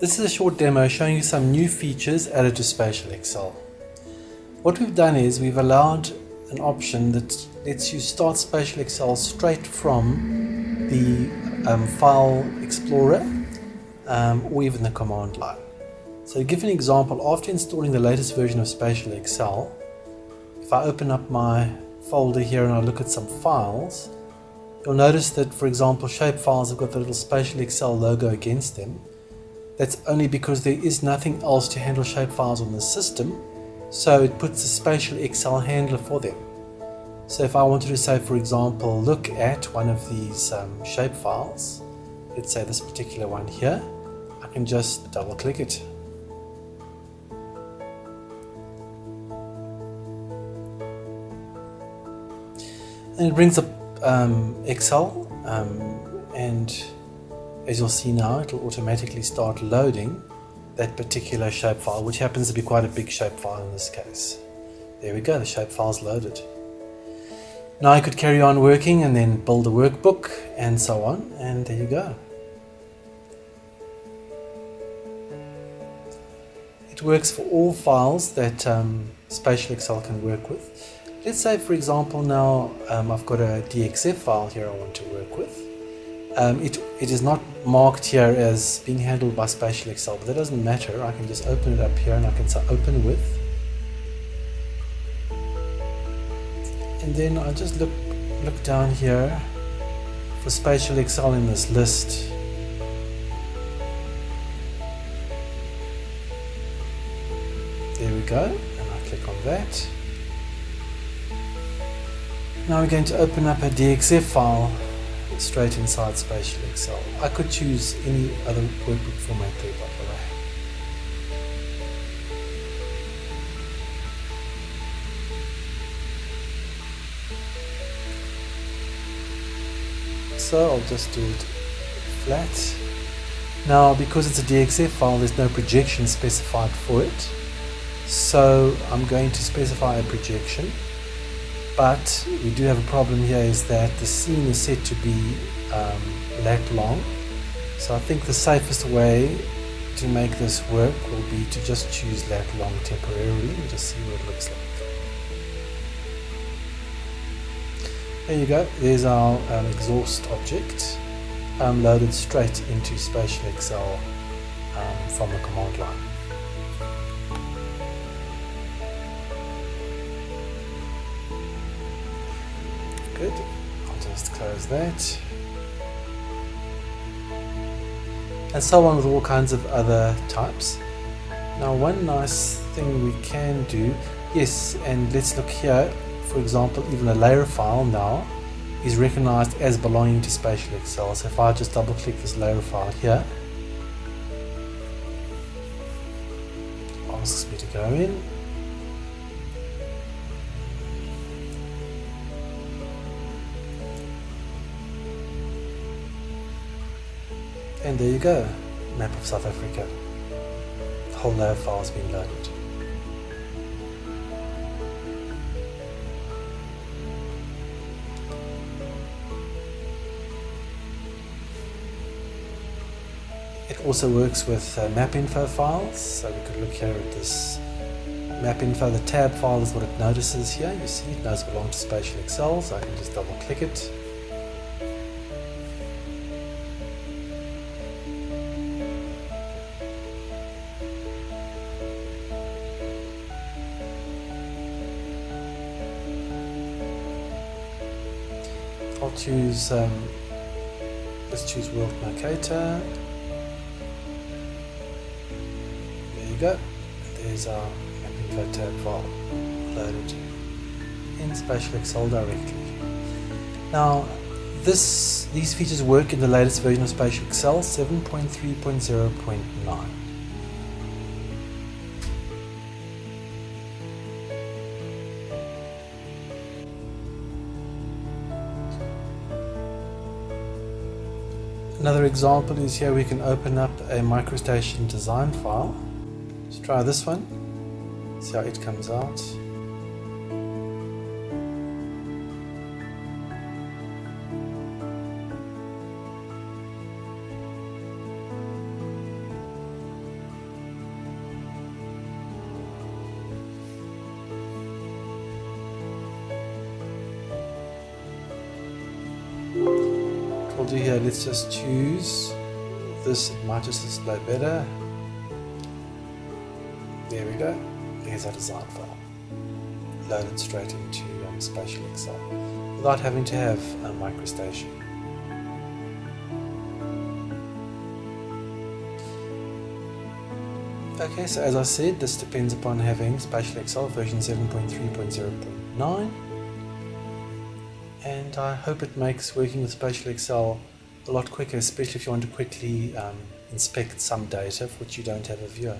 This is a short demo showing you some new features added to SpatialXL. What we've done is we've allowed an option that lets you start SpatialXL straight from the File Explorer or even the command line. So to give an example, after installing the latest version of SpatialXL, if I open up my folder here and I look at some files, you'll notice that, for example, shapefiles have got the little SpatialXL logo against them. That's only because there is nothing else to handle shapefiles on the system, so it puts a SpatialXL handler for them. So if I wanted to say, for example, look at one of these shapefiles, let's say this particular one here, I can just double click it. And it brings up Excel, and as you'll see now, it will automatically start loading that particular shapefile, which happens to be quite a big shapefile in this case. There we go, the shapefile's loaded. Now I could carry on working and then build a workbook and so on, and there you go. It works for all files that SpatialXL can work with. Let's say, for example, now I've got a DXF file here I want to work with. It is not marked here as being handled by SpatialXL, but that doesn't matter. I can just open it up here and I can say open with. And then I just look down here for SpatialXL in this list. There we go, and I click on that. Now we're going to open up a DXF file straight inside SpatialXL. I could choose any other workbook format there, by the way. So I'll just do it flat. Now because it's a DXF file, there's no projection specified for it. So I'm going to specify a projection. But we do have a problem here, is that the scene is set to be lat long. So I think the safest way to make this work will be to just choose lat long temporarily and just see what it looks like. There you go, there's our exhaust object loaded straight into SpatialXL from the command line. Good. I'll just close that. And so on with all kinds of other types. Now one nice thing we can do, yes, and let's look here, for example, even a layer file now is recognized as belonging to SpatialXL. So if I just double click this layer file here, it asks me to go in. And there you go, map of South Africa. The whole layer file has been loaded. It also works with MapInfo files, so we could look here at this MapInfo. The tab file is what it notices here. You see it knows it belongs to SpatialXL, so I can just double click it. I'll choose, let's choose World Locator. There you go. There's our MapInfo tab file loaded in SpatialXL directly. Now, these features work in the latest version of SpatialXL 7.3.0.9. Another example is here we can open up a MicroStation design file. Let's try this one, see how it comes out. do here, let's just choose this, it might just display better. There we go, there's our design file. Loaded straight into SpatialXL without having to have a MicroStation. Okay, so as I said, this depends upon having SpatialXL version 7.3.0.9, and I hope it makes working with SpatialXL a lot quicker, especially if you want to quickly inspect some data for which you don't have a viewer.